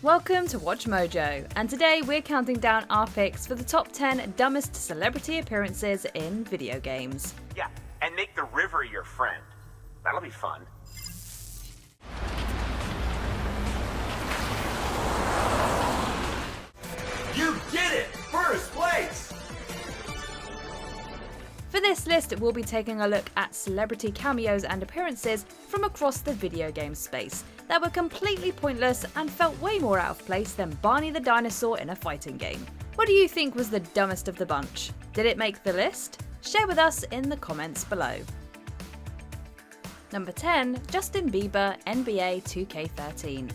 Welcome to Watch Mojo, and today we're counting down our picks for the top 10 dumbest celebrity appearances in video games. Yeah, and make the river your friend. That'll be fun. You did it! First place! For this list, we'll be taking a look at celebrity cameos and appearances from across the video game space that were completely pointless and felt way more out of place than Barney the Dinosaur in a fighting game. What do you think was the dumbest of the bunch? Did it make the list? Share with us in the comments below. Number 10, Justin Bieber, NBA 2K13.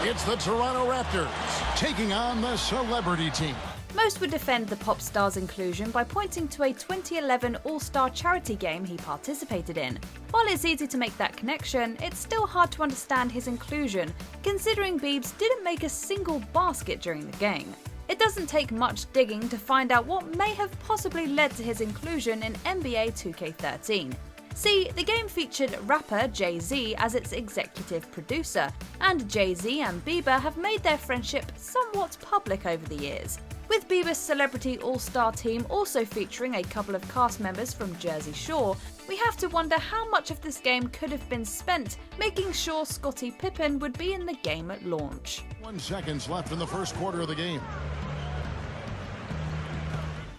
It's the Toronto Raptors taking on the celebrity team. Most would defend the pop star's inclusion by pointing to a 2011 All-Star charity game he participated in. While it's easy to make that connection, it's still hard to understand his inclusion, considering Biebs didn't make a single basket during the game. It doesn't take much digging to find out what may have possibly led to his inclusion in NBA 2K13. See, the game featured rapper Jay-Z as its executive producer, and Jay-Z and Bieber have made their friendship somewhat public over the years, with Bieber's Celebrity All-Star team also featuring a couple of cast members from Jersey Shore. We have to wonder how much of this game could have been spent making sure Scottie Pippen would be in the game at launch. 1 second left in the first quarter of the game.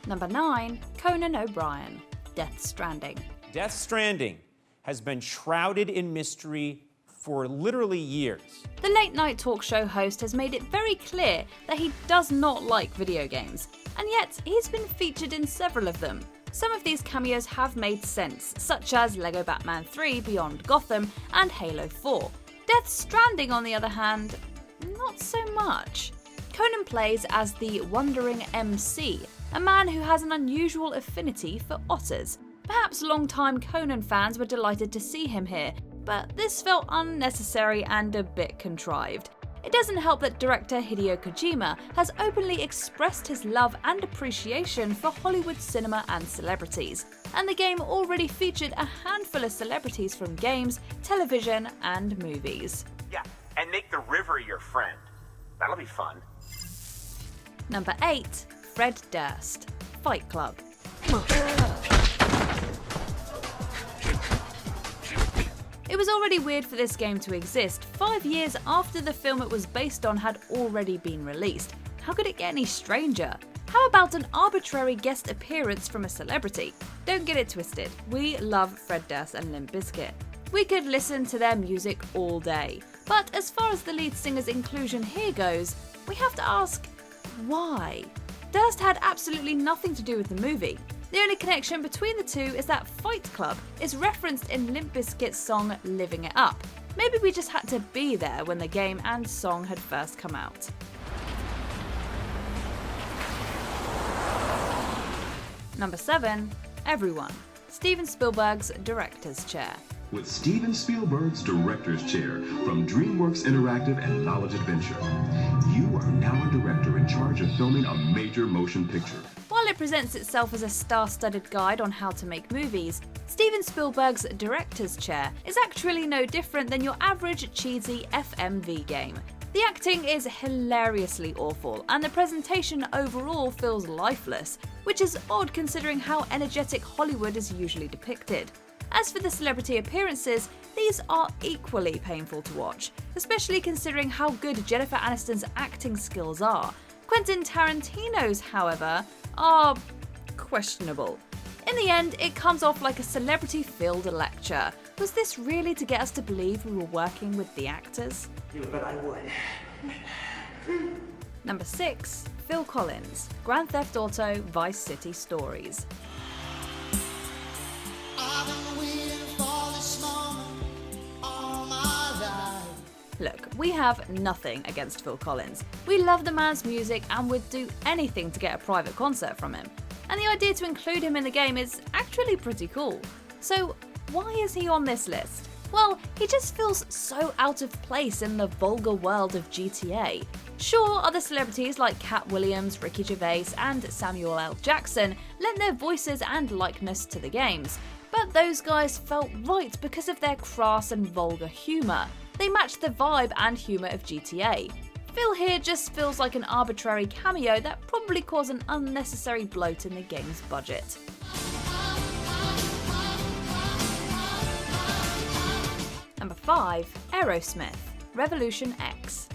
Number 9, Conan O'Brien, Death Stranding. Death Stranding has been shrouded in mystery for literally years. The late-night talk show host has made it very clear that he does not like video games, and yet he's been featured in several of them. Some of these cameos have made sense, such as LEGO Batman 3 Beyond Gotham and Halo 4. Death Stranding, on the other hand, not so much. Conan plays as the Wandering MC, a man who has an unusual affinity for otters. Perhaps long-time Conan fans were delighted to see him here, but this felt unnecessary and a bit contrived. It doesn't help that director Hideo Kojima has openly expressed his love and appreciation for Hollywood cinema and celebrities, and the game already featured a handful of celebrities from games, television, and movies. Yeah, and make the river your friend. That'll be fun. Number 8, Fred Durst, Fight Club. It was already weird for this game to exist 5 years after the film it was based on had already been released. How could it get any stranger? How about an arbitrary guest appearance from a celebrity? Don't get it twisted, we love Fred Durst and Limp Bizkit. We could listen to their music all day. But as far as the lead singer's inclusion here goes, we have to ask, why? Durst had absolutely nothing to do with the movie. The only connection between the two is that Fight Club is referenced in Limp Bizkit's song Living It Up. Maybe we just had to be there when the game and song had first come out. Number 7, Everyone, Steven Spielberg's director's chair. With Steven Spielberg's director's chair from DreamWorks Interactive and Knowledge Adventure, you are now a director in charge of filming a major motion picture. While it presents itself as a star-studded guide on how to make movies, Steven Spielberg's director's chair is actually no different than your average cheesy FMV game. The acting is hilariously awful, and the presentation overall feels lifeless, which is odd considering how energetic Hollywood is usually depicted. As for the celebrity appearances, these are equally painful to watch, especially considering how good Jennifer Aniston's acting skills are. Quentin Tarantino's, however, are questionable. In the end, it comes off like a celebrity-filled lecture. Was this really to get us to believe we were working with the actors? But I would. Number 6, Phil Collins, Grand Theft Auto Vice City Stories. Look, we have nothing against Phil Collins. We love the man's music and would do anything to get a private concert from him. And the idea to include him in the game is actually pretty cool. So why is he on this list? Well, he just feels so out of place in the vulgar world of GTA. Sure, other celebrities like Cat Williams, Ricky Gervais, and Samuel L. Jackson lent their voices and likeness to the games, But those guys felt right because of their crass and vulgar humour. They matched the vibe and humour of GTA. Phil here just feels like an arbitrary cameo that probably caused an unnecessary bloat in the game's budget. Number 5. Aerosmith, Revolution X.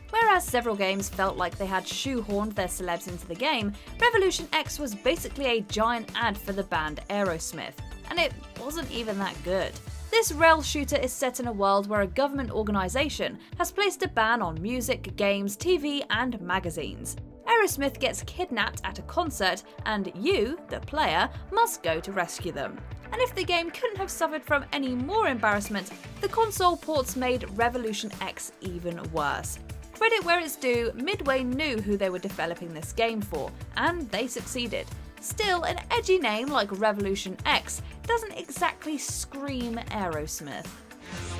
Whereas several games felt like they had shoehorned their celebs into the game, Revolution X was basically a giant ad for the band Aerosmith, and it wasn't even that good. This rail shooter is set in a world where a government organisation has placed a ban on music, games, TV and magazines. Aerosmith gets kidnapped at a concert and you, the player, must go to rescue them. And if the game couldn't have suffered from any more embarrassment, the console ports made Revolution X even worse. Credit where it's due, Midway knew who they were developing this game for, and they succeeded. Still, an edgy name like Revolution X doesn't exactly scream Aerosmith.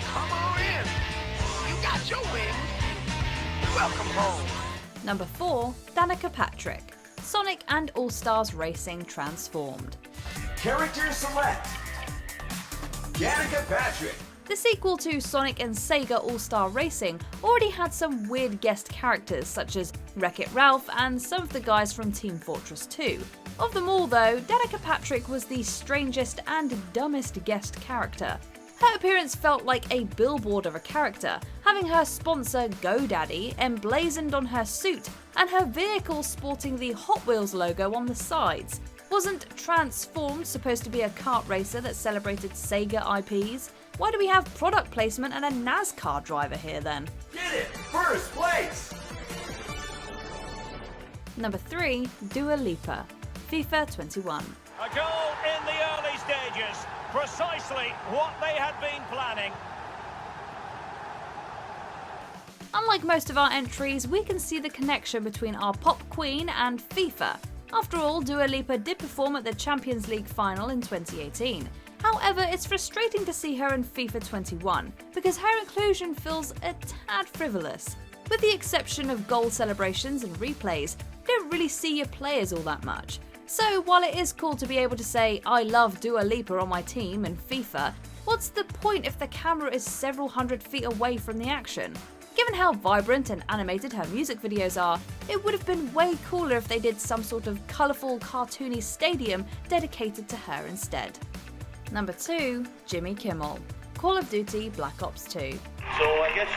Come on in. You got your wings. Welcome home. Number 4. Danica Patrick, Sonic and All-Stars Racing Transformed. Character select. Danica Patrick. The sequel to Sonic and Sega All-Star Racing already had some weird guest characters such as Wreck-It Ralph and some of the guys from Team Fortress 2. Of them all though, Danica Patrick was the strangest and dumbest guest character. Her appearance felt like a billboard of a character, having her sponsor GoDaddy emblazoned on her suit and her vehicle sporting the Hot Wheels logo on the sides. Wasn't Transformed supposed to be a kart racer that celebrated Sega IPs? Why do we have product placement and a NASCAR driver here then? Get it! First place! Number 3. Dua Lipa, FIFA 21. A goal in the early stages, precisely what they had been planning. Unlike most of our entries, we can see the connection between our pop queen and FIFA. After all, Dua Lipa did perform at the Champions League final in 2018. However, it's frustrating to see her in FIFA 21 because her inclusion feels a tad frivolous. With the exception of goal celebrations and replays, you don't really see your players all that much. So while it is cool to be able to say I love Dua Lipa on my team in FIFA, what's the point if the camera is several hundred feet away from the action? Given how vibrant and animated her music videos are, it would have been way cooler if they did some sort of colourful, cartoony stadium dedicated to her instead. Number 2. Jimmy Kimmel, Call of Duty Black Ops 2. So I guess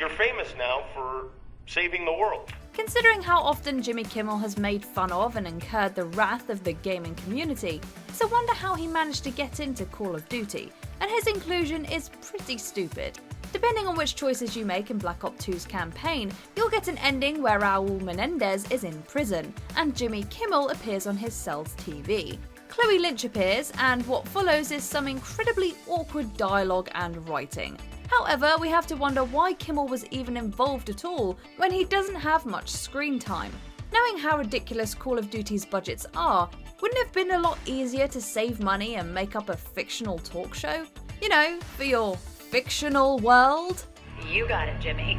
you're famous now for saving the world. Considering how often Jimmy Kimmel has made fun of and incurred the wrath of the gaming community, it's a wonder how he managed to get into Call of Duty, and his inclusion is pretty stupid. Depending on which choices you make in Black Ops 2's campaign, you'll get an ending where Raul Menendez is in prison, and Jimmy Kimmel appears on his cell's TV. Chloe Lynch appears, and what follows is some incredibly awkward dialogue and writing. However, we have to wonder why Kimmel was even involved at all when he doesn't have much screen time. Knowing how ridiculous Call of Duty's budgets are, wouldn't it have been a lot easier to save money and make up a fictional talk show? You know, for your fictional world? You got it, Jimmy.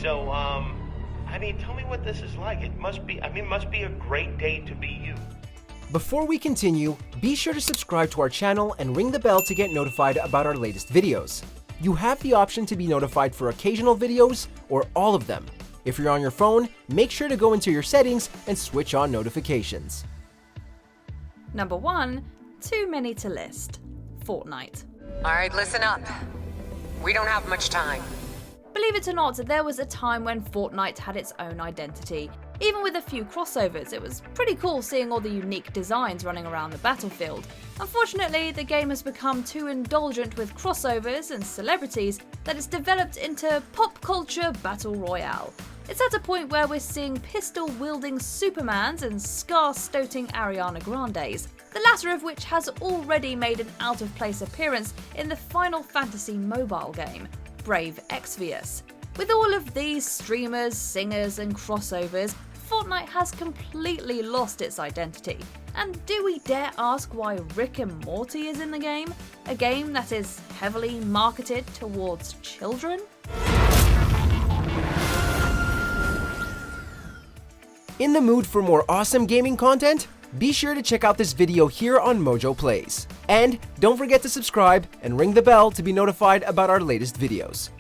So, tell me what this is like. It must be a great day to be you. Before we continue, be sure to subscribe to our channel and ring the bell to get notified about our latest videos. You have the option to be notified for occasional videos or all of them. If you're on your phone, make sure to go into your settings and switch on notifications. Number 1. Too many to list. Fortnite. Alright, listen up. We don't have much time. Believe it or not, there was a time when Fortnite had its own identity. Even with a few crossovers, it was pretty cool seeing all the unique designs running around the battlefield. Unfortunately, the game has become too indulgent with crossovers and celebrities that it's developed into pop culture battle royale. It's at a point where we're seeing pistol-wielding Supermans and scar-stoting Ariana Grandes, the latter of which has already made an out-of-place appearance in the Final Fantasy mobile game, Brave Exvius. With all of these streamers, singers and crossovers, Fortnite has completely lost its identity. And do we dare ask why Rick and Morty is in the game? A game that is heavily marketed towards children? In the mood for more awesome gaming content? Be sure to check out this video here on Mojo Plays. And don't forget to subscribe and ring the bell to be notified about our latest videos.